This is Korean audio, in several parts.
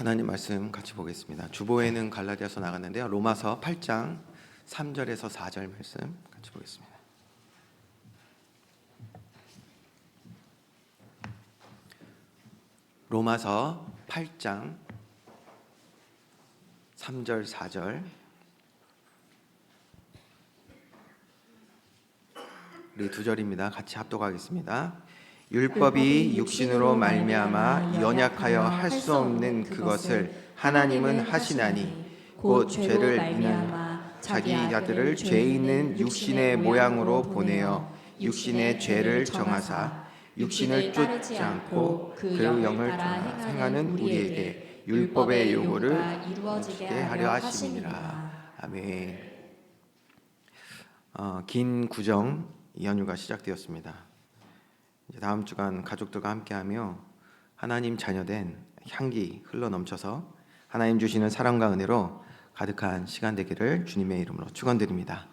하나님 말씀 같이 보겠습니다. 주보에는 갈라디아서 나갔는데요. 로마서 8장 3절에서 4절 말씀 같이 보겠습니다. 로마서 8장 3절 4절 우리 두 절입니다. 같이 합독하겠습니다. 율법이 육신으로 말미암아 연약하여 할 수 없는 그것을 하나님은 하시나니 곧 죄를 인하여 자기 아들을 죄 있는 육신의 모양으로 보내어 육신의 죄를 정하사 육신을 쫓지 않고 그 영을 따라 행하는 우리에게 율법의 요구를 이루어지게 하려 하심이니라. 아멘. 긴 구정 연휴가 시작되었습니다. 이제 다음 주간 가족들과 함께하며 하나님 자녀된 향기 흘러넘쳐서 하나님 주시는 사랑과 은혜로 가득한 시간 되기를 주님의 이름으로 축원드립니다.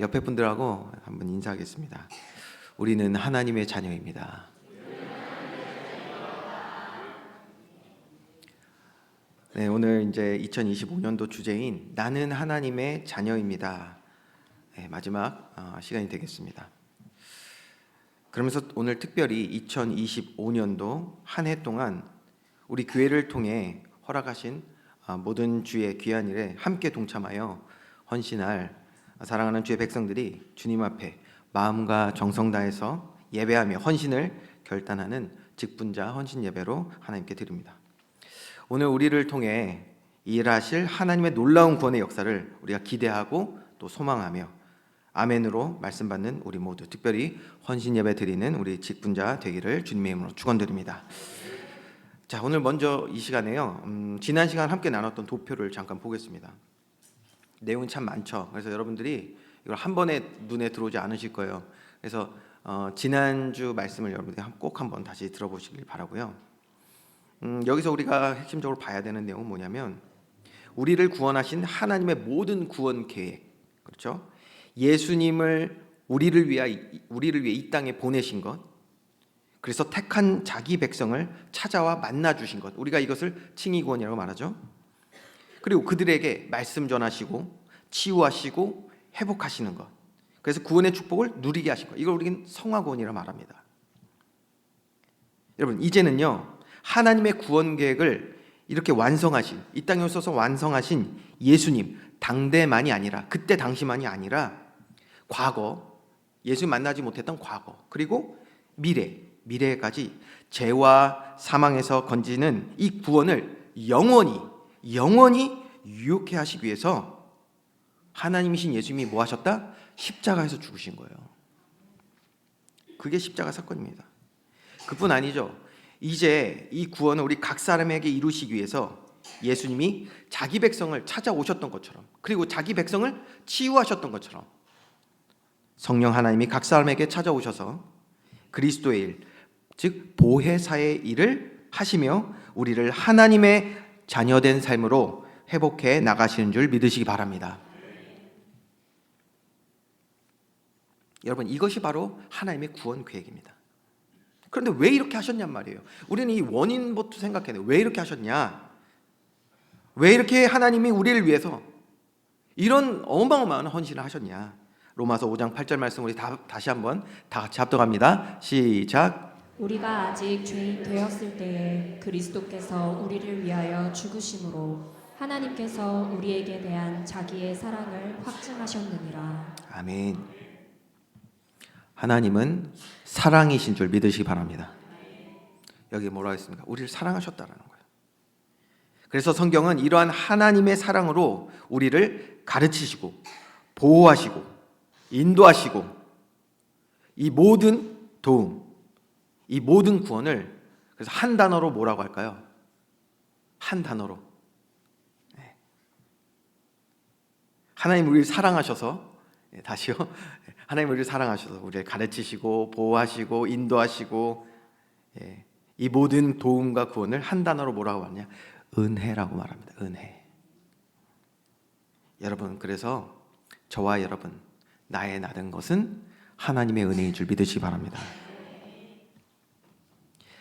옆에 분들하고 한번 인사하겠습니다. 우리는 하나님의 자녀입니다. 네, 오늘 이제 2025년도 주제인 나는 하나님의 자녀입니다. 마지막 시간이 되겠습니다. 그러면서 오늘 특별히 2025년도 한 해 동안 우리 교회를 통해 허락하신 모든 주의 귀한 일에 함께 동참하여 헌신할 사랑하는 주의 백성들이 주님 앞에 마음과 정성 다해서 예배하며 헌신을 결단하는 직분자 헌신 예배로 하나님께 드립니다. 오늘 우리를 통해 일하실 하나님의 놀라운 구원의 역사를 우리가 기대하고 또 소망하며 아멘으로 말씀 받는 우리 모두, 특별히 헌신 예배 드리는 우리 직분자 되기를 주님의 이름으로 축원드립니다. 자, 오늘 먼저 이 시간에요. 지난 시간 함께 나눴던 도표를 잠깐 보겠습니다. 내용이 참 많죠. 그래서 여러분들이 이걸 한 번에 눈에 들어오지 않으실 거예요. 그래서 지난주 말씀을 여러분들이 꼭 한번 다시 들어보시길 바라고요. 여기서 우리가 핵심적으로 봐야 되는 내용은 뭐냐면 우리를 구원하신 하나님의 모든 구원 계획, 그렇죠? 예수님을 우리를 위해 이 땅에 보내신 것, 그래서 택한 자기 백성을 찾아와 만나 주신 것, 우리가 이것을 칭의구원이라고 말하죠. 그리고 그들에게 말씀 전하시고 치유하시고 회복하시는 것, 그래서 구원의 축복을 누리게 하신 것, 이걸 우리는 성화구원이라고 말합니다. 여러분, 이제는요 하나님의 구원 계획을 이렇게 완성하신, 이 땅에 오셔서 완성하신 예수님 당대만이 아니라, 그때 당시만이 아니라 과거, 예수 만나지 못했던 과거, 그리고 미래까지 죄와 사망에서 건지는 이 구원을 영원히 유효케 하시기 위해서 하나님이신 예수님이 뭐 하셨다? 십자가에서 죽으신 거예요. 그게 십자가 사건입니다. 그뿐 아니죠. 이제 이 구원을 우리 각 사람에게 이루시기 위해서 예수님이 자기 백성을 찾아오셨던 것처럼, 그리고 자기 백성을 치유하셨던 것처럼 성령 하나님이 각 사람에게 찾아오셔서 그리스도의 일, 즉 보혜사의 일을 하시며 우리를 하나님의 자녀된 삶으로 회복해 나가시는 줄 믿으시기 바랍니다. 여러분, 이것이 바로 하나님의 구원 계획입니다. 그런데 왜 이렇게 하셨냔 말이에요. 우리는 이 원인부터 생각해야 돼요. 왜 이렇게 하셨냐? 왜 이렇게 하나님이 우리를 위해서 이런 어마어마한 헌신을 하셨냐? 로마서 5장 8절 말씀 우리 다시 한번 다 같이 합독합니다. 시작. 우리가 아직 죄인 되었을 때에 그리스도께서 우리를 위하여 죽으심으로 하나님께서 우리에게 대한 자기의 사랑을 확증하셨느니라. 아멘. 하나님은 사랑이신 줄 믿으시기 바랍니다. 여기 뭐라고 했습니까? 우리를 사랑하셨다라는 거예요. 그래서 성경은 이러한 하나님의 사랑으로 우리를 가르치시고 보호하시고 인도하시고 이 모든 도움, 이 모든 구원을 그래서 한 단어로 뭐라고 할까요? 한 단어로 하나님 우리를 사랑하셔서, 다시요, 하나님 우리를 사랑하셔서 우리를 가르치시고 보호하시고 인도하시고 이 모든 도움과 구원을 한 단어로 뭐라고 하냐? 은혜라고 말합니다. 은혜. 여러분, 그래서 저와 여러분, 나의 나된 것은 하나님의 은혜인 줄 믿으시기 바랍니다.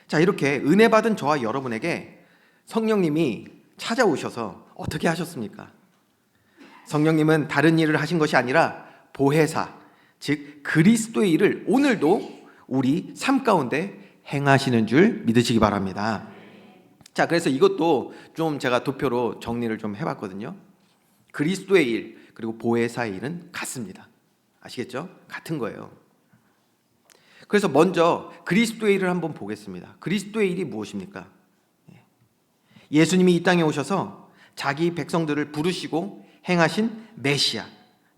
자, 이렇게 은혜 받은 저와 여러분에게 성령님이 찾아오셔서 어떻게 하셨습니까? 성령님은 다른 일을 하신 것이 아니라 보혜사, 즉 그리스도의 일을 오늘도 우리 삶 가운데 행하시는 줄 믿으시기 바랍니다. 자, 그래서 이것도 좀 제가 도표로 정리를 좀 해봤거든요. 그리스도의 일 그리고 보혜사의 일은 같습니다. 아시겠죠? 같은 거예요. 그래서 먼저 그리스도의 일을 한번 보겠습니다. 그리스도의 일이 무엇입니까? 예수님이 이 땅에 오셔서 자기 백성들을 부르시고 행하신 메시아,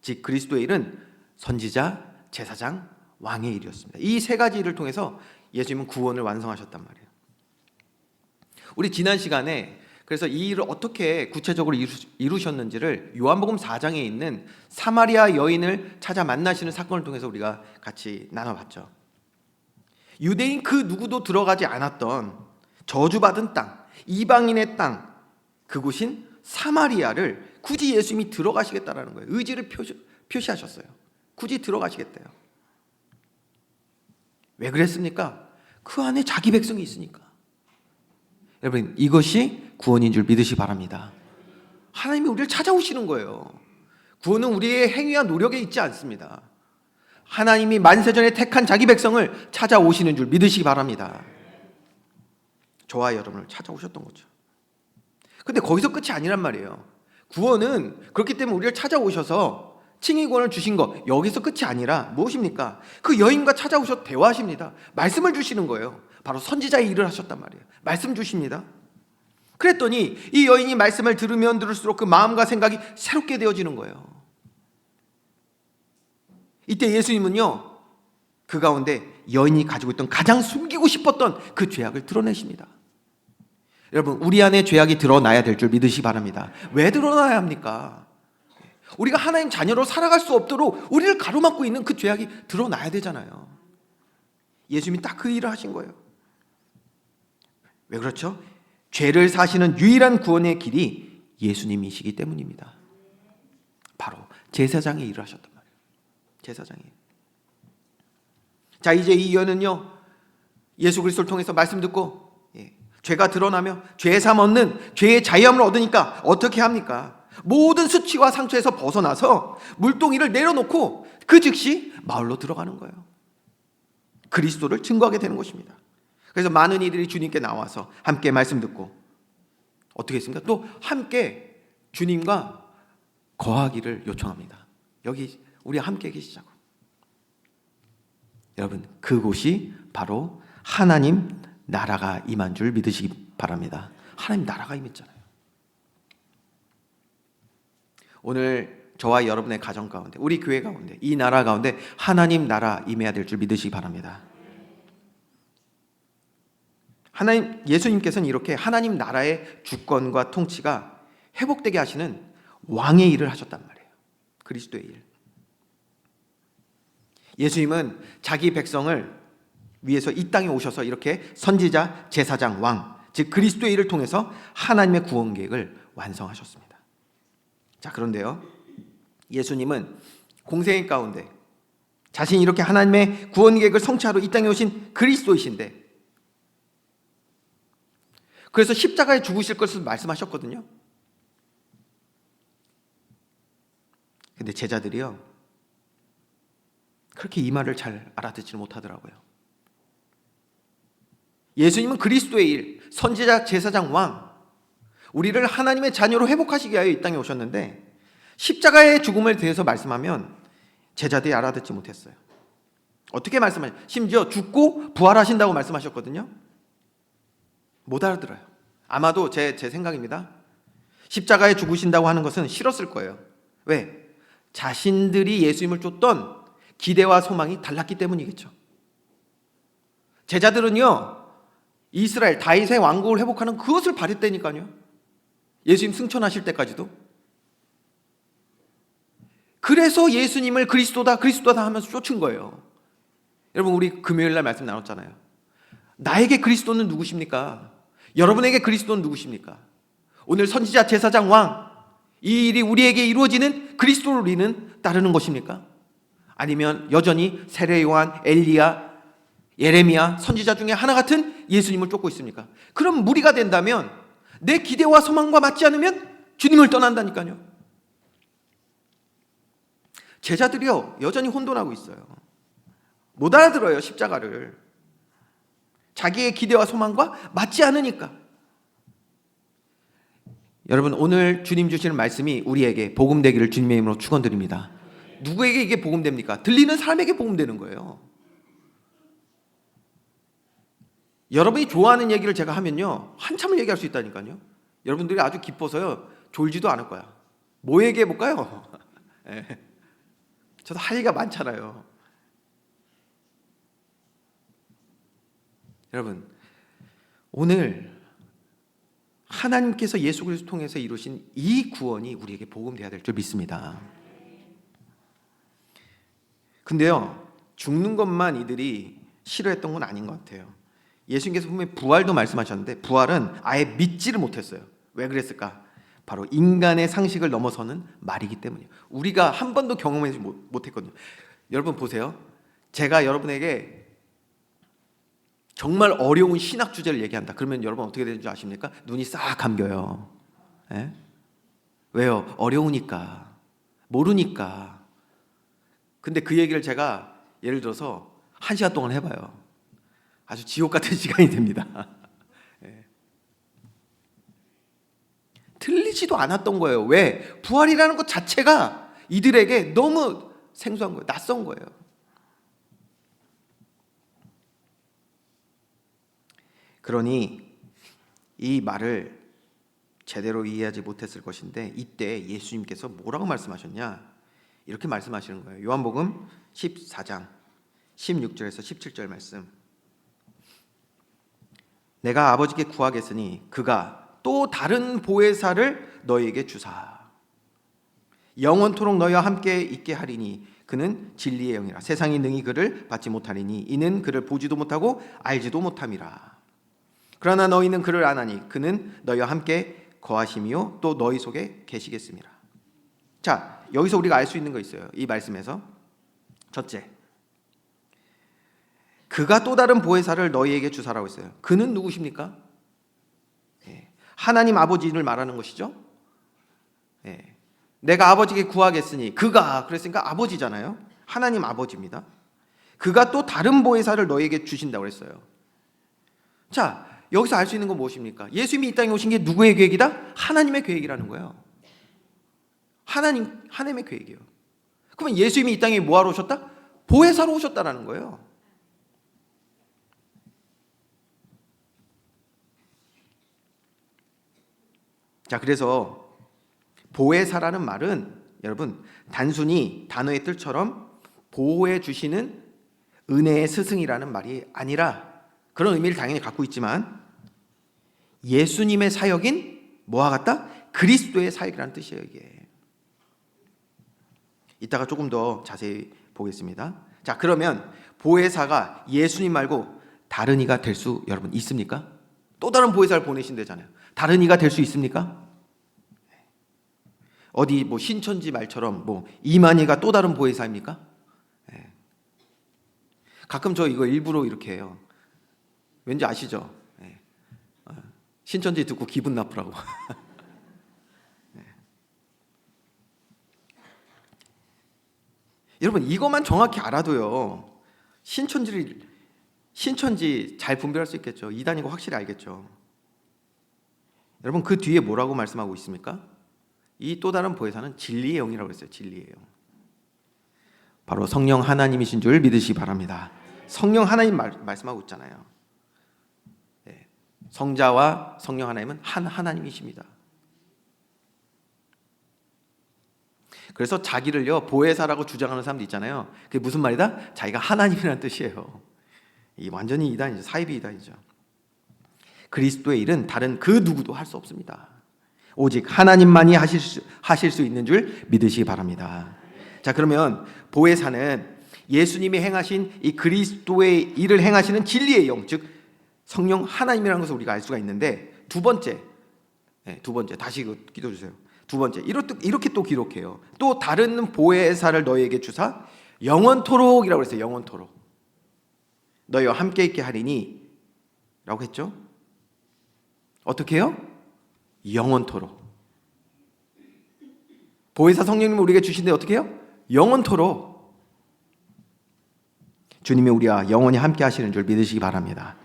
즉 그리스도의 일은 선지자, 제사장, 왕의 일이었습니다. 이 세 가지 일을 통해서 예수님은 구원을 완성하셨단 말이에요. 우리 지난 시간에 그래서 이 일을 어떻게 구체적으로 이루셨는지를 요한복음 4장에 있는 사마리아 여인을 찾아 만나시는 사건을 통해서 우리가 같이 나눠봤죠. 유대인 그 누구도 들어가지 않았던 저주받은 땅, 이방인의 땅, 그곳인 사마리아를 굳이 예수님이 들어가시겠다라는 거예요. 의지를 표시하셨어요. 굳이 들어가시겠대요. 왜 그랬습니까? 그 안에 자기 백성이 있으니까. 여러분, 이것이 구원인 줄 믿으시기 바랍니다. 하나님이 우리를 찾아오시는 거예요. 구원은 우리의 행위와 노력에 있지 않습니다. 하나님이 만세전에 택한 자기 백성을 찾아오시는 줄 믿으시기 바랍니다. 저와 여러분을 찾아오셨던 거죠. 근데 거기서 끝이 아니란 말이에요. 구원은 그렇기 때문에 우리를 찾아오셔서 칭의권을 주신 거, 여기서 끝이 아니라 무엇입니까? 그 여인과 찾아오셔서 대화하십니다. 말씀을 주시는 거예요. 바로 선지자의 일을 하셨단 말이에요. 말씀 주십니다. 그랬더니 이 여인이 말씀을 들으면 들을수록 그 마음과 생각이 새롭게 되어지는 거예요. 이때 예수님은요, 그 가운데 여인이 가지고 있던 가장 숨기고 싶었던 그 죄악을 드러내십니다. 여러분, 우리 안에 죄악이 드러나야 될 줄 믿으시기 바랍니다. 왜 드러나야 합니까? 우리가 하나님 자녀로 살아갈 수 없도록 우리를 가로막고 있는 그 죄악이 드러나야 되잖아요. 예수님이 딱 그 일을 하신 거예요. 왜 그렇죠? 죄를 사시는 유일한 구원의 길이 예수님이시기 때문입니다. 바로 제사장의 일을 하셨단 말이에요. 제사장이. 자, 이제 이 여인은요, 예수 그리스도를 통해서 말씀 듣고 죄가 드러나며 죄 삶 얻는 죄의 자유함을 얻으니까 어떻게 합니까? 모든 수치와 상처에서 벗어나서 물동이를 내려놓고 그 즉시 마을로 들어가는 거예요. 그리스도를 증거하게 되는 것입니다. 그래서 많은 이들이 주님께 나와서 함께 말씀 듣고 어떻게 했습니까? 또 함께 주님과 거하기를 요청합니다. 여기 우리 함께 계시자고. 여러분, 그곳이 바로 하나님 나라가 임한 줄 믿으시기 바랍니다. 하나님 나라가 임했잖아요. 오늘 저와 여러분의 가정 가운데, 우리 교회 가운데, 이 나라 가운데 하나님 나라 임해야 될 줄 믿으시기 바랍니다. 예수님께서는 이렇게 하나님 나라의 주권과 통치가 회복되게 하시는 왕의 일을 하셨단 말이에요. 그리스도의 일. 예수님은 자기 백성을 위해서 이 땅에 오셔서 이렇게 선지자, 제사장, 왕, 즉 그리스도의 일을 통해서 하나님의 구원 계획을 완성하셨습니다. 자, 그런데요, 예수님은 공생의 가운데 자신이 이렇게 하나님의 구원 계획을 성취하러 이 땅에 오신 그리스도이신데, 그래서 십자가에 죽으실 것을 말씀하셨거든요. 근데 제자들이요, 그렇게 이 말을 잘 알아듣지 못하더라고요. 예수님은 그리스도의 일, 선지자, 제사장, 왕, 우리를 하나님의 자녀로 회복하시기 위하여 이 땅에 오셨는데 십자가의 죽음에 대해서 말씀하면 제자들이 알아듣지 못했어요. 어떻게 말씀하냐? 심지어 죽고 부활하신다고 말씀하셨거든요. 못 알아들어요. 아마도 제 생각입니다. 십자가에 죽으신다고 하는 것은 싫었을 거예요. 왜? 자신들이 예수님을 쫓던 기대와 소망이 달랐기 때문이겠죠. 제자들은요, 이스라엘 다윗의 왕국을 회복하는 그것을 바랬다니까요. 예수님 승천하실 때까지도. 그래서 예수님을 그리스도다 하면서 쫓은 거예요. 여러분, 우리 금요일날 말씀 나눴잖아요. 나에게 그리스도는 누구십니까? 여러분에게 그리스도는 누구십니까? 오늘 선지자, 제사장, 왕, 이 일이 우리에게 이루어지는 그리스도를 우리는 따르는 것입니까? 아니면 여전히 세례 요한, 엘리야, 예레미야 선지자 중에 하나 같은 예수님을 쫓고 있습니까? 그럼 무리가 된다면 내 기대와 소망과 맞지 않으면 주님을 떠난다니까요. 제자들이요, 여전히 혼돈하고 있어요. 못 알아들어요, 십자가를. 자기의 기대와 소망과 맞지 않으니까. 여러분, 오늘 주님 주시는 말씀이 우리에게 복음되기를 주님의 이름으로 축원드립니다. 누구에게 이게 복음됩니까? 들리는 사람에게 복음되는 거예요. 여러분이 좋아하는 얘기를 제가 하면요, 한참을 얘기할 수 있다니까요. 여러분들이 아주 기뻐서요, 졸지도 않을 거야. 뭐 얘기해 볼까요? 네. 저도 할 얘기가 많잖아요. 여러분, 오늘 하나님께서 예수 그리스도 통해서 이루신 이 구원이 우리에게 복음돼야 될 줄 믿습니다. 근데요, 죽는 것만 이들이 싫어했던 건 아닌 것 같아요. 예수님께서 분명히 부활도 말씀하셨는데 부활은 아예 믿지를 못했어요. 왜 그랬을까? 바로 인간의 상식을 넘어서는 말이기 때문이에요. 우리가 한 번도 경험하지 못했거든요. 여러분 보세요. 제가 여러분에게 정말 어려운 신학 주제를 얘기한다. 그러면 여러분 어떻게 되는 줄 아십니까? 눈이 싹 감겨요. 예? 왜요? 어려우니까. 모르니까. 근데 그 얘기를 제가 예를 들어서 1시간 동안 해봐요. 아주 지옥 같은 시간이 됩니다. 예. 틀리지도 않았던 거예요. 왜? 부활이라는 것 자체가 이들에게 너무 생소한 거예요. 낯선 거예요. 그러니 이 말을 제대로 이해하지 못했을 것인데 이때 예수님께서 뭐라고 말씀하셨냐? 이렇게 말씀하시는 거예요. 요한복음 14장 16절에서 17절 말씀. 내가 아버지께 구하겠으니 그가 또 다른 보혜사를 너희에게 주사 영원토록 너희와 함께 있게 하리니 그는 진리의 영이라. 세상이 능히 그를 받지 못하리니 이는 그를 보지도 못하고 알지도 못함이라. 그러나 너희는 그를 아나니 그는 너희와 함께 거하심이요 또 너희 속에 계시겠습니다. 자, 여기서 우리가 알 수 있는 거 있어요. 이 말씀에서 첫째, 그가 또 다른 보혜사를 너희에게 주사라고 했어요. 그는 누구십니까? 하나님 아버지를 말하는 것이죠. 내가 아버지께 구하겠으니 그가, 그랬으니까 아버지잖아요. 하나님 아버지입니다. 그가 또 다른 보혜사를 너희에게 주신다고 했어요. 자, 여기서 알 수 있는 건 무엇입니까? 예수님이 이 땅에 오신 게 누구의 계획이다? 하나님의 계획이라는 거예요. 하나님의 계획이에요. 그러면 예수님이 이 땅에 뭐하러 오셨다? 보혜사로 오셨다라는 거예요. 자, 그래서 보혜사라는 말은 여러분 단순히 단어의 뜻처럼 보호해 주시는 은혜의 스승이라는 말이 아니라 그런 의미를 당연히 갖고 있지만 예수님의 사역인 뭐와 같다? 그리스도의 사역이라는 뜻이에요. 이게 이따가 조금 더 자세히 보겠습니다. 자, 그러면 보혜사가 예수님 말고 다른 이가 될 수 여러분 있습니까? 또 다른 보혜사를 보내신대잖아요. 다른 이가 될 수 있습니까? 어디 뭐 신천지 말처럼 뭐 이만희가 또 다른 보혜사입니까? 가끔 저 이거 일부러 이렇게 해요. 왠지 아시죠? 신천지 듣고 기분 나쁘라고. 여러분 이것만 정확히 알아도요. 신천지 잘 분별할 수 있겠죠. 이단이고 확실히 알겠죠. 여러분 그 뒤에 뭐라고 말씀하고 있습니까? 이 또 다른 보혜사는 진리의 영이라고 했어요. 진리의 영. 바로 성령 하나님이신 줄 믿으시기 바랍니다. 성령 하나님 말씀하고 있잖아요. 성자와 성령 하나님은 한 하나님이십니다. 그래서 자기를요 보혜사라고 주장하는 사람도 있잖아요. 그게 무슨 말이다? 자기가 하나님이라는 뜻이에요. 이 완전히 이단이죠. 사이비 이단이죠. 그리스도의 일은 다른 그 누구도 할 수 없습니다. 오직 하나님만이 하실 수 있는 줄 믿으시기 바랍니다. 자, 그러면 보혜사는 예수님이 행하신 이 그리스도의 일을 행하시는 진리의 영, 즉 성령 하나님이라는 것을 우리가 알 수가 있는데 두 번째 다시 기도 주세요. 두 번째 이렇게 또 기록해요. 또 다른 보혜사를 너희에게 주사 영원토록이라고 했어요. 영원토록 너희와 함께 있게 하리니 라고 했죠. 어떻게 해요? 영원토록. 보혜사 성령님을 우리에게 주신데 어떻게 해요? 영원토록. 주님이 우리와 영원히 함께 하시는 줄 믿으시기 바랍니다.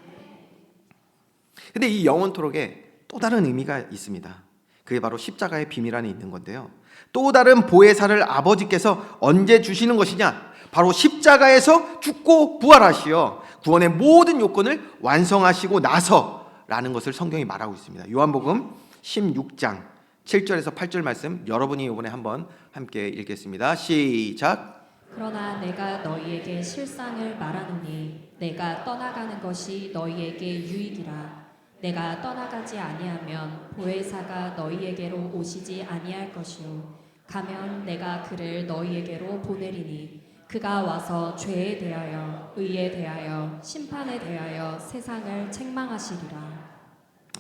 근데 이 영원토록에 또 다른 의미가 있습니다. 그게 바로 십자가의 비밀 안에 있는 건데요. 또 다른 보혜사를 아버지께서 언제 주시는 것이냐? 바로 십자가에서 죽고 부활하시어 구원의 모든 요건을 완성하시고 나서라는 것을 성경이 말하고 있습니다. 요한복음 16장 7절에서 8절 말씀 여러분이 이번에 한번 함께 읽겠습니다. 시작. 그러나 내가 너희에게 실상을 말하노니 내가 떠나가는 것이 너희에게 유익이라. 내가 떠나가지 아니하면 보혜사가 너희에게로 오시지 아니할 것이요 가면 내가 그를 너희에게로 보내리니 그가 와서 죄에 대하여 의에 대하여 심판에 대하여 세상을 책망하시리라.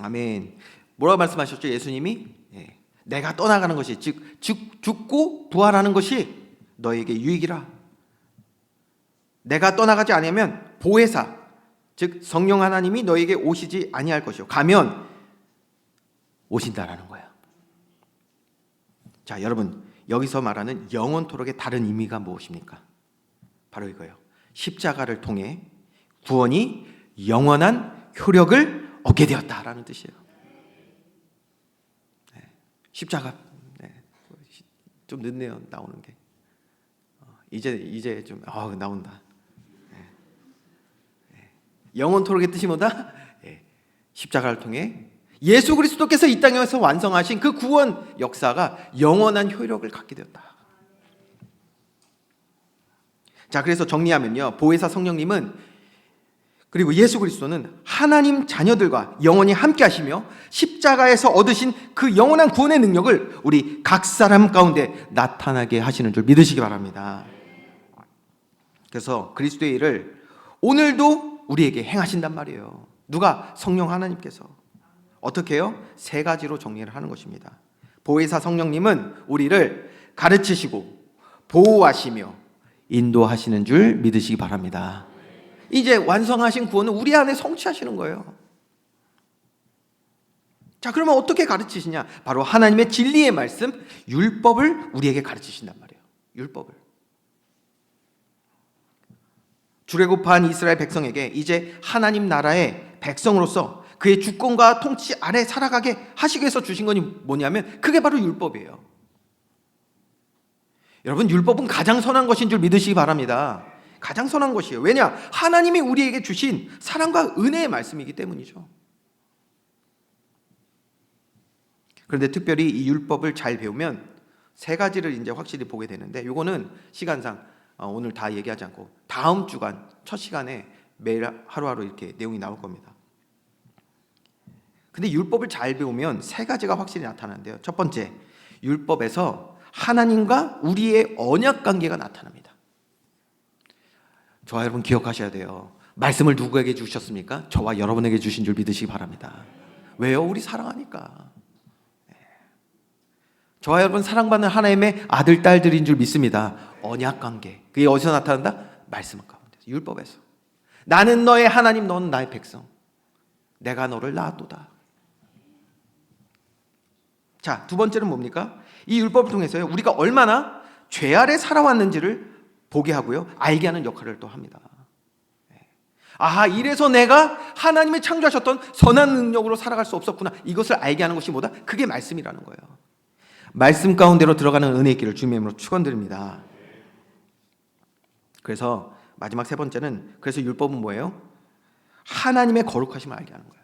아멘. 뭐라고 말씀하셨죠? 예수님이 내가 떠나가는 것이 즉 죽고 부활하는 것이 너에게 유익이라. 내가 떠나가지 아니하면 보혜사 즉 성령 하나님이 너에게 오시지 아니할 것이요 가면 오신다라는 거야. 자, 여러분 여기서 말하는 영원토록의 다른 의미가 무엇입니까? 바로 이거예요. 십자가를 통해 구원이 영원한 효력을 얻게 되었다라는 뜻이에요. 십자가 좀 늦네요 나오는 게. 이제 좀 나온다. 영원토록의 뜻이 뭐다? 십자가를 통해 예수 그리스도께서 이 땅에서 완성하신 그 구원 역사가 영원한 효력을 갖게 되었다. 자, 그래서 정리하면요, 보혜사 성령님은 그리고 예수 그리스도는 하나님 자녀들과 영원히 함께 하시며 십자가에서 얻으신 그 영원한 구원의 능력을 우리 각 사람 가운데 나타나게 하시는 줄 믿으시기 바랍니다. 그래서 그리스도의 일을 오늘도 우리에게 행하신단 말이에요. 누가? 성령 하나님께서. 어떻게 해요? 세 가지로 정리를 하는 것입니다. 보혜사 성령님은 우리를 가르치시고 보호하시며 인도하시는 줄 믿으시기 바랍니다. 이제 완성하신 구원은 우리 안에 성취하시는 거예요. 자, 그러면 어떻게 가르치시냐? 바로 하나님의 진리의 말씀, 율법을 우리에게 가르치신단 말이에요. 율법을. 출애굽한 이스라엘 백성에게 이제 하나님 나라의 백성으로서 그의 주권과 통치 아래 살아가게 하시기 위해서 주신 것이 뭐냐면 그게 바로 율법이에요. 여러분, 율법은 가장 선한 것인 줄 믿으시기 바랍니다. 가장 선한 것이에요. 왜냐? 하나님이 우리에게 주신 사랑과 은혜의 말씀이기 때문이죠. 그런데 특별히 이 율법을 잘 배우면 세 가지를 이제 확실히 보게 되는데, 이거는 시간상 오늘 다 얘기하지 않고 다음 주간 첫 시간에 매일 하루하루 이렇게 내용이 나올 겁니다. 근데 율법을 잘 배우면 세 가지가 확실히 나타나는데요. 첫 번째, 율법에서 하나님과 우리의 언약 관계가 나타납니다. 저와 여러분 기억하셔야 돼요. 말씀을 누구에게 주셨습니까? 저와 여러분에게 주신 줄 믿으시기 바랍니다. 왜요? 우리 사랑하니까. 저와 여러분 사랑받는 하나님의 아들, 딸들인 줄 믿습니다. 언약 관계. 그게 어디서 나타난다? 말씀 가운데서, 율법에서. 나는 너의 하나님, 너는 나의 백성. 내가 너를 낳았도다. 자, 두 번째는 뭡니까? 이 율법을 통해서요, 우리가 얼마나 죄 아래 살아왔는지를 보게 하고요, 알게 하는 역할을 또 합니다. 아하, 이래서 내가 하나님이 창조하셨던 선한 능력으로 살아갈 수 없었구나. 이것을 알게 하는 것이 뭐다? 그게 말씀이라는 거예요. 말씀 가운데로 들어가는 은혜의 길을 주님의 이름으로 축원드립니다. 그래서 마지막 세 번째는, 그래서 율법은 뭐예요? 하나님의 거룩하심을 알게 하는 거예요.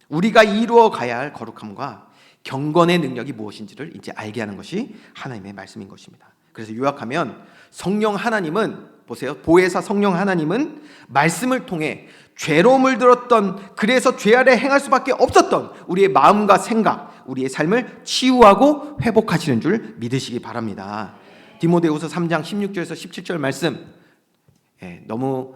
우리가 이루어 가야 할 거룩함과 경건의 능력이 무엇인지를 이제 알게 하는 것이 하나님의 말씀인 것입니다. 그래서 요약하면 성령 하나님은, 보세요, 보혜사 성령 하나님은 말씀을 통해 죄로움을 들었던, 그래서 죄 아래 행할 수밖에 없었던 우리의 마음과 생각, 우리의 삶을 치유하고 회복하시는 줄 믿으시기 바랍니다. 디모데후서 3장 16절에서 17절 말씀, 너무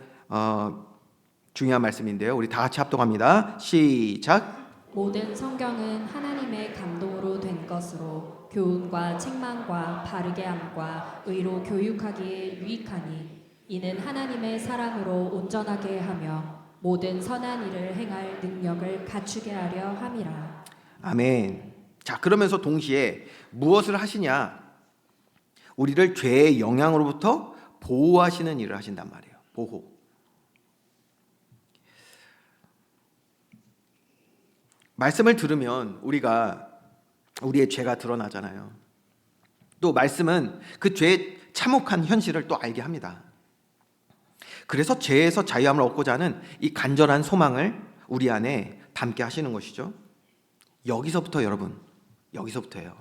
중요한 말씀인데요, 우리 다 같이 합독합니다. 시작. 모든 성경은 하나님의 감동으로 된 것으로 교훈과 책망과 바르게 함과 의로 교육하기에 유익하니 이는 하나님의 사랑으로 온전하게 하며 모든 선한 일을 행할 능력을 갖추게 하려 함이라. 아멘. 자, 그러면서 동시에 무엇을 하시냐? 우리를 죄의 영향으로부터 보호하시는 일을 하신단 말이에요. 보호. 말씀을 들으면 우리의 죄가 드러나잖아요. 또 말씀은 그 죄의 참혹한 현실을 또 알게 합니다. 그래서 죄에서 자유함을 얻고자 하는 이 간절한 소망을 우리 안에 담게 하시는 것이죠. 여기서부터 여러분, 여기서부터예요.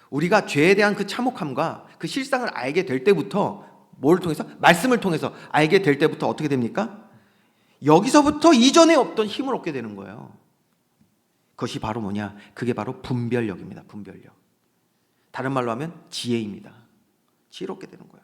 우리가 죄에 대한 그 참혹함과 그 실상을 알게 될 때부터 뭘 통해서? 말씀을 통해서 알게 될 때부터 어떻게 됩니까? 여기서부터 이전에 없던 힘을 얻게 되는 거예요. 그것이 바로 뭐냐? 그게 바로 분별력입니다. 분별력. 다른 말로 하면 지혜입니다. 지혜롭게 되는 거예요.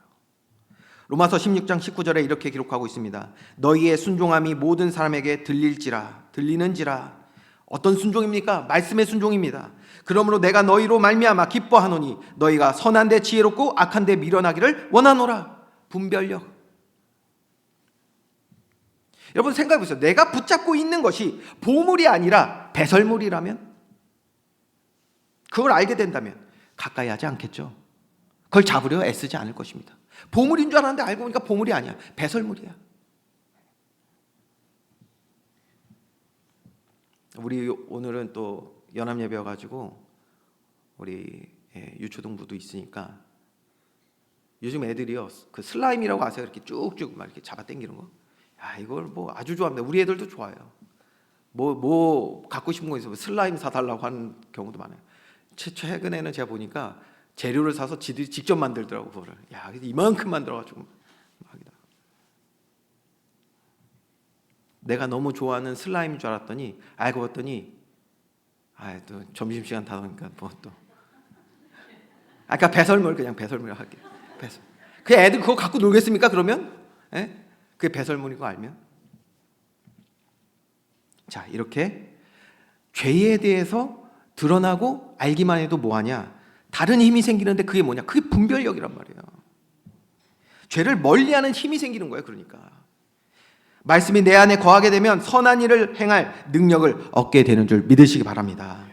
로마서 16장 19절에 이렇게 기록하고 있습니다. 너희의 순종함이 모든 사람에게 들리는지라. 어떤 순종입니까? 말씀의 순종입니다. 그러므로 내가 너희로 말미암아 기뻐하노니 너희가 선한데 지혜롭고 악한데 미련하기를 원하노라. 분별력. 여러분 생각해 보세요. 내가 붙잡고 있는 것이 보물이 아니라 배설물이라면, 그걸 알게 된다면 가까이 하지 않겠죠. 그걸 잡으려 애쓰지 않을 것입니다. 보물인 줄 알았는데 알고 보니까 보물이 아니야. 배설물이야. 우리 오늘은 또 연합예배여가지고 우리 유초등부도 있으니까 요즘 애들이요 그 슬라임이라고 아세요? 이렇게 쭉쭉 막 이렇게 잡아 당기는 거. 야, 이걸 뭐 아주 좋아합니다. 우리 애들도 좋아해요. 뭐 갖고 싶은 거 있으면 슬라임 사달라고 하는 경우도 많아요. 최근에는 제가 보니까 재료를 사서 지들이 직접 만들더라고 그거를. 야, 이만큼 만들어가지고 막이다. 내가 너무 좋아하는 슬라임인 줄 알았더니 알고 봤더니 또 점심시간 다 오니까 뭐 또 아까 배설물 그냥 배설물 할게. 배설. 그 애들 그거 갖고 놀겠습니까? 그러면? 예? 그게 배설물인 거 알면? 자, 이렇게 죄에 대해서 드러나고 알기만 해도 뭐하냐? 다른 힘이 생기는데 그게 뭐냐? 그게 분별력이란 말이에요. 죄를 멀리하는 힘이 생기는 거예요. 그러니까 말씀이 내 안에 거하게 되면 선한 일을 행할 능력을 얻게 되는 줄 믿으시기 바랍니다.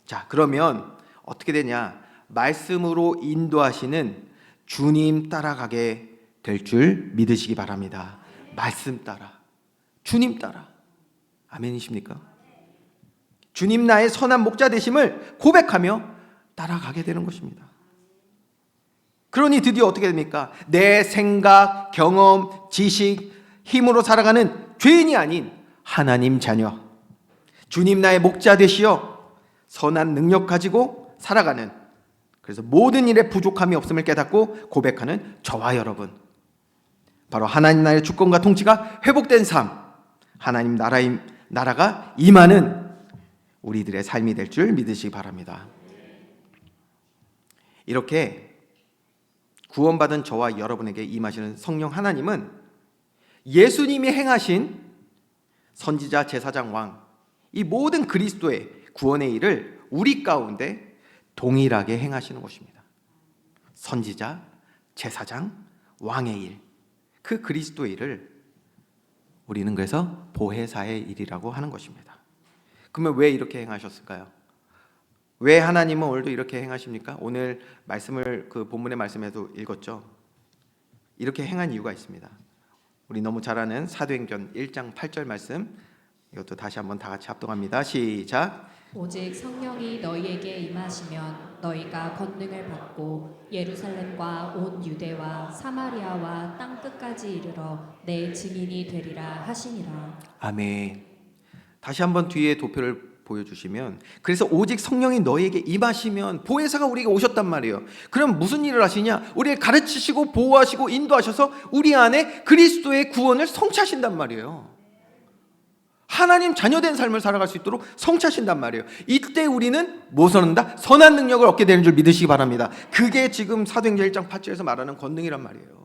자, 그러면 어떻게 되냐? 말씀으로 인도하시는 주님 따라가게 될 줄 믿으시기 바랍니다. 말씀 따라, 주님 따라. 아멘이십니까? 주님 나의 선한 목자 되심을 고백하며 따라가게 되는 것입니다. 그러니 드디어 어떻게 됩니까? 내 생각, 경험, 지식, 힘으로 살아가는 죄인이 아닌 하나님 자녀, 주님 나의 목자 되시어 선한 능력 가지고 살아가는, 그래서 모든 일에 부족함이 없음을 깨닫고 고백하는 저와 여러분, 바로 하나님 나라의 주권과 통치가 회복된 삶, 하나님 나라가 임하는 우리들의 삶이 될 줄 믿으시기 바랍니다. 이렇게 구원받은 저와 여러분에게 임하시는 성령 하나님은 예수님이 행하신 선지자, 제사장, 왕, 이 모든 그리스도의 구원의 일을 우리 가운데 동일하게 행하시는 것입니다. 선지자, 제사장, 왕의 일, 그 그리스도의 일을 우리는 그래서 보혜사의 일이라고 하는 것입니다. 그러면 왜 이렇게 행하셨을까요? 왜 하나님은 오늘도 이렇게 행하십니까? 오늘 말씀을 그 본문의 말씀에도 읽었죠. 이렇게 행한 이유가 있습니다. 우리 너무 잘 아는 사도행전 1장 8절 말씀, 이것도 다시 한번 다 같이 합동합니다. 시작. 오직 성령이 너희에게 임하시면 너희가 권능을 받고 예루살렘과 온 유대와 사마리아와 땅 끝까지 이르러 내 증인이 되리라 하시니라. 아멘. 다시 한번 뒤에 도표를 보여주시면, 그래서 오직 성령이 너희에게 임하시면, 보혜사가 우리에게 오셨단 말이에요. 그럼 무슨 일을 하시냐? 우리를 가르치시고 보호하시고 인도하셔서 우리 안에 그리스도의 구원을 성취하신단 말이에요. 하나님 자녀된 삶을 살아갈 수 있도록 성취하신단 말이에요. 이때 우리는 무엇을 얻는다? 선한 능력을 얻게 되는 줄 믿으시기 바랍니다. 그게 지금 사도행전 1장 8절에서 말하는 권능이란 말이에요.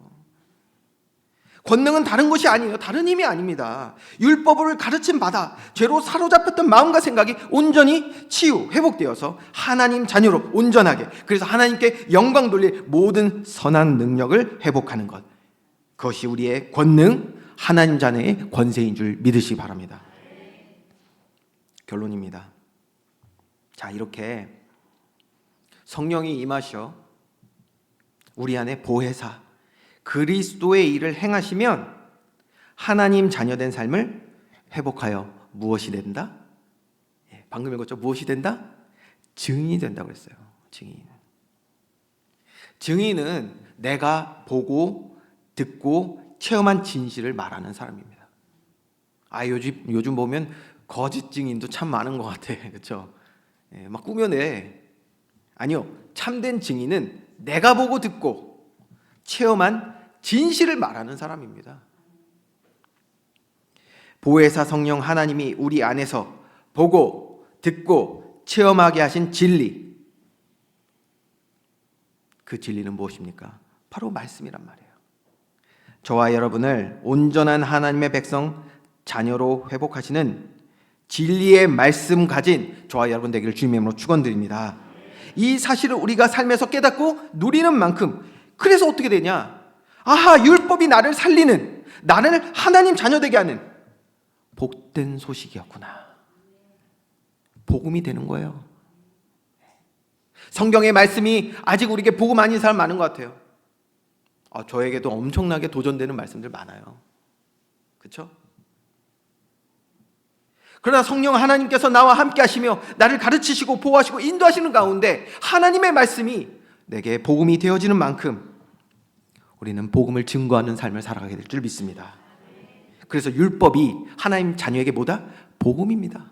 권능은 다른 것이 아니에요. 다른 힘이 아닙니다. 율법을 가르침 받아 죄로 사로잡혔던 마음과 생각이 온전히 회복되어서 하나님 자녀로 온전하게, 그래서 하나님께 영광 돌릴 모든 선한 능력을 회복하는 것, 그것이 우리의 권능, 하나님 자녀의 권세인 줄 믿으시기 바랍니다. 결론입니다. 자, 이렇게 성령이 임하셔 우리 안에 보혜사 그리스도의 일을 행하시면 하나님 자녀된 삶을 회복하여 무엇이 된다? 방금 읽었죠? 무엇이 된다? 증인이 된다고 했어요. 증인은 내가 보고 듣고 체험한 진실을 말하는 사람입니다. 요즘 보면 거짓 증인도 참 많은 것 같아. 그렇죠? 막 꾸며내. 아니요. 참된 증인은 내가 보고 듣고 체험한 진실을 말하는 사람입니다. 보혜사 성령 하나님이 우리 안에서 보고 듣고 체험하게 하신 진리, 그 진리는 무엇입니까? 바로 말씀이란 말이에요. 저와 여러분을 온전한 하나님의 백성 자녀로 회복하시는 진리의 말씀 가진 저와 여러분 되기를 주님의 이름으로 축원드립니다. 이 사실을 우리가 삶에서 깨닫고 누리는 만큼, 그래서 어떻게 되냐? 아하, 율법이 나를 살리는, 나를 하나님 자녀 되게 하는 복된 소식이었구나. 복음이 되는 거예요. 성경의 말씀이 아직 우리에게 복음 아닌 사람 많은 것 같아요. 저에게도 엄청나게 도전되는 말씀들 많아요. 그렇죠? 그러나 성령 하나님께서 나와 함께 하시며 나를 가르치시고 보호하시고 인도하시는 가운데 하나님의 말씀이 내게 복음이 되어지는 만큼 우리는 복음을 증거하는 삶을 살아가게 될 줄 믿습니다. 그래서 율법이 하나님 자녀에게 뭐다? 복음입니다.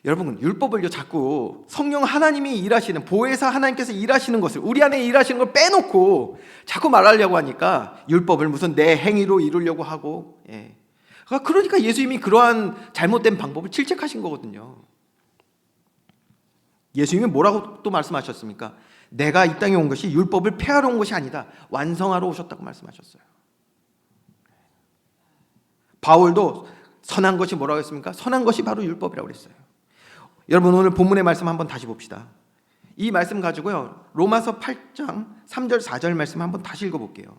여러분, 율법을요 자꾸 성령 하나님이 일하시는, 보혜사 하나님께서 일하시는 것을, 우리 안에 일하시는 걸 빼놓고 자꾸 말하려고 하니까 율법을 무슨 내 행위로 이루려고 하고, 그러니까 예수님이 그러한 잘못된 방법을 질책하신 거거든요. 예수님이 뭐라고 또 말씀하셨습니까? 내가 이 땅에 온 것이 율법을 폐하러 온 것이 아니다, 완성하러 오셨다고 말씀하셨어요. 바울도 선한 것이 뭐라고 했습니까? 선한 것이 바로 율법이라고 그랬어요. 여러분, 오늘 본문의 말씀 한번 다시 봅시다. 이 말씀 가지고요 로마서 8장 3절 4절 말씀 한번 다시 읽어볼게요.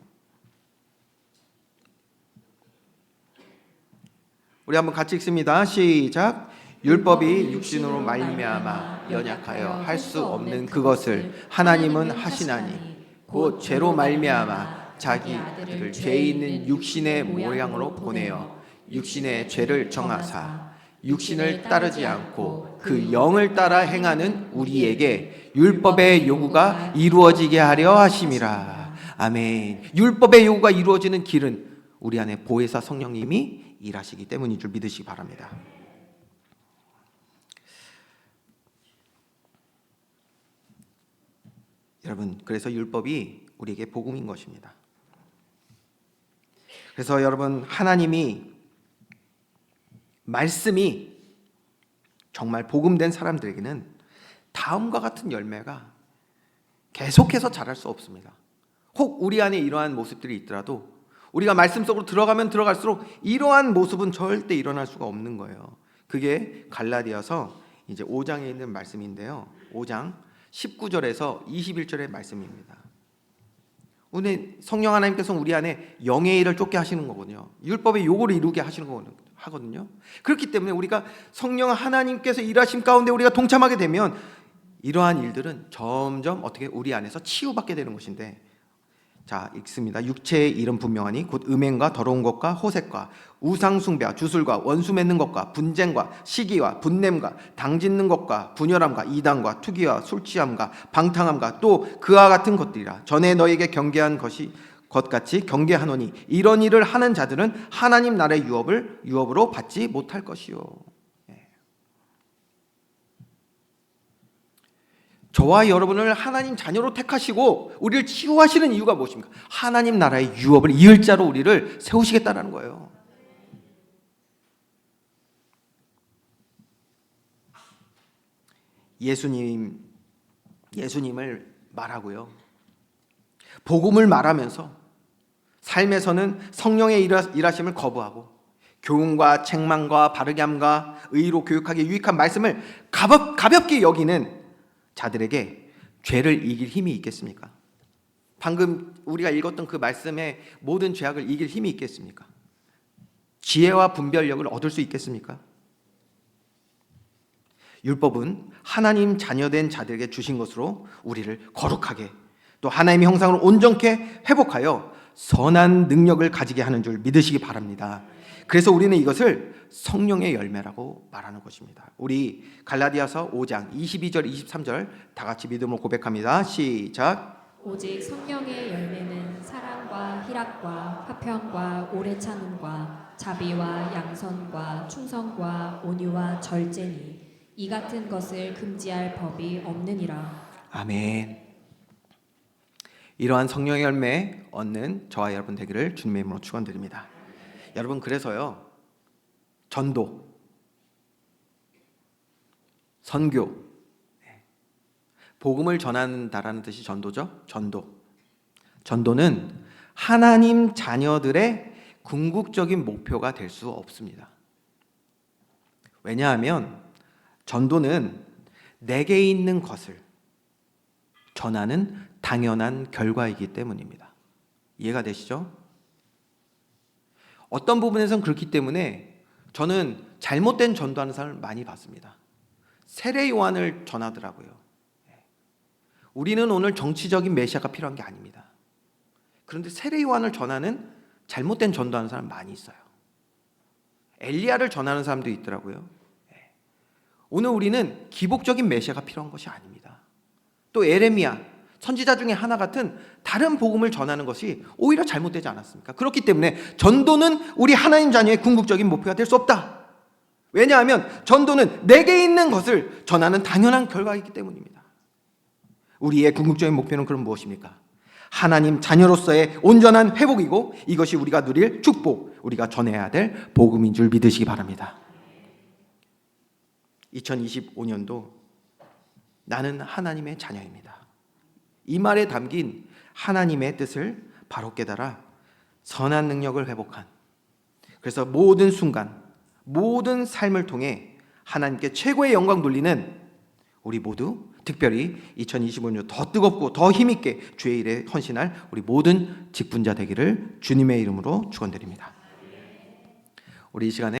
우리 한번 같이 읽습니다. 시작. 율법이 육신으로 말미암아 연약하여 할 수 없는 그것을 하나님은 하시나니 곧 죄로 말미암아 자기 아들을 죄 있는 육신의 모양으로 보내어 육신의 죄를 정하사 육신을 따르지 않고 그 영을 따라 행하는 우리에게 율법의 요구가 이루어지게 하려 하심이라. 아멘. 율법의 요구가 이루어지는 길은 우리 안에 보혜사 성령님이 일하시기 때문인 줄 믿으시기 바랍니다. 여러분, 그래서 율법이 우리에게 복음인 것입니다. 그래서 여러분, 하나님이 말씀이 정말 복음된 사람들에게는 다음과 같은 열매가 계속해서 자랄 수 없습니다. 혹 우리 안에 이러한 모습들이 있더라도 우리가 말씀 속으로 들어가면 들어갈수록 이러한 모습은 절대 일어날 수가 없는 거예요. 그게 갈라디아서 이제 5장에 있는 말씀인데요. 5장 19절에서 21절의 말씀입니다. 오늘 성령 하나님께서 우리 안에 영의 일을 쫓게 하시는 거거든요. 율법의 요구를 이루게 하시는 거거든요. 그렇기 때문에 우리가 성령 하나님께서 일하심 가운데 우리가 동참하게 되면 이러한 일들은 점점 어떻게 우리 안에서 치유받게 되는 것인데, 자, 읽습니다. 육체의 일은 분명하니 곧 음행과 더러운 것과 호색과 우상숭배와 주술과 원수 맺는 것과 분쟁과 시기와 분냄과 당짓는 것과 분열함과 이단과 투기와 술취함과 방탕함과 또 그와 같은 것들이라. 전에 너에게 경계한 것 같이 경계하노니 이런 일을 하는 자들은 하나님 나라의 유업으로 받지 못할 것이요. 저와 여러분을 하나님 자녀로 택하시고 우리를 치유하시는 이유가 무엇입니까? 하나님 나라의 유업을 이을 자로 우리를 세우시겠다는 거예요. 예수님을 말하고요, 복음을 말하면서 삶에서는 성령의 일하심을 거부하고 교훈과 책망과 바르게 함과 의로 교육하기 유익한 말씀을 가볍게 여기는 자들에게 죄를 이길 힘이 있겠습니까? 방금 우리가 읽었던 그 말씀에 모든 죄악을 이길 힘이 있겠습니까? 지혜와 분별력을 얻을 수 있겠습니까? 율법은 하나님 자녀된 자들에게 주신 것으로 우리를 거룩하게 또 하나님의 형상을 온전케 회복하여 선한 능력을 가지게 하는 줄 믿으시기 바랍니다. 그래서 우리는 이것을 성령의 열매라고 말하는 것입니다. 우리 갈라디아서 5장 22절 23절 다 같이 믿음으로 고백합니다. 시작. 오직 성령의 열매는 사랑과 희락과 화평과 오래 참음과 자비와 양선과 충성과 온유와 절제니 이 같은 것을 금지할 법이 없느니라. 아멘. 이러한 성령의 열매 얻는 저와 여러분 되기를 주님의 이름으로 축원드립니다. 여러분, 그래서요, 전도, 선교, 복음을 전한다라는 뜻이 전도죠. 전도는 하나님 자녀들의 궁극적인 목표가 될 수 없습니다. 왜냐하면 전도는 내게 있는 것을 전하는 당연한 결과이기 때문입니다. 이해가 되시죠? 어떤 부분에서는 그렇기 때문에 저는 잘못된 전도하는 사람을 많이 봤습니다. 세례 요한을 전하더라고요. 우리는 오늘 정치적인 메시아가 필요한 게 아닙니다. 그런데 세례 요한을 전하는 잘못된 전도하는 사람 많이 있어요. 엘리야를 전하는 사람도 있더라고요. 오늘 우리는 기복적인 메시아가 필요한 것이 아닙니다. 또 에레미야 선지자 중에 하나 같은 다른 복음을 전하는 것이 오히려 잘못되지 않았습니까? 그렇기 때문에 전도는 우리 하나님 자녀의 궁극적인 목표가 될 수 없다. 왜냐하면 전도는 내게 있는 것을 전하는 당연한 결과이기 때문입니다. 우리의 궁극적인 목표는 그럼 무엇입니까? 하나님 자녀로서의 온전한 회복이고 이것이 우리가 누릴 축복, 우리가 전해야 될 복음인 줄 믿으시기 바랍니다. 2025년도 나는 하나님의 자녀입니다. 이 말에 담긴 하나님의 뜻을 바로 깨달아 선한 능력을 회복한, 그래서 모든 순간, 모든 삶을 통해 하나님께 최고의 영광 돌리는 우리 모두, 특별히 2025년 더 뜨겁고 더 힘있게 주의 일에 헌신할 우리 모든 직분자 되기를 주님의 이름으로 축원드립니다. 우리 이 시간에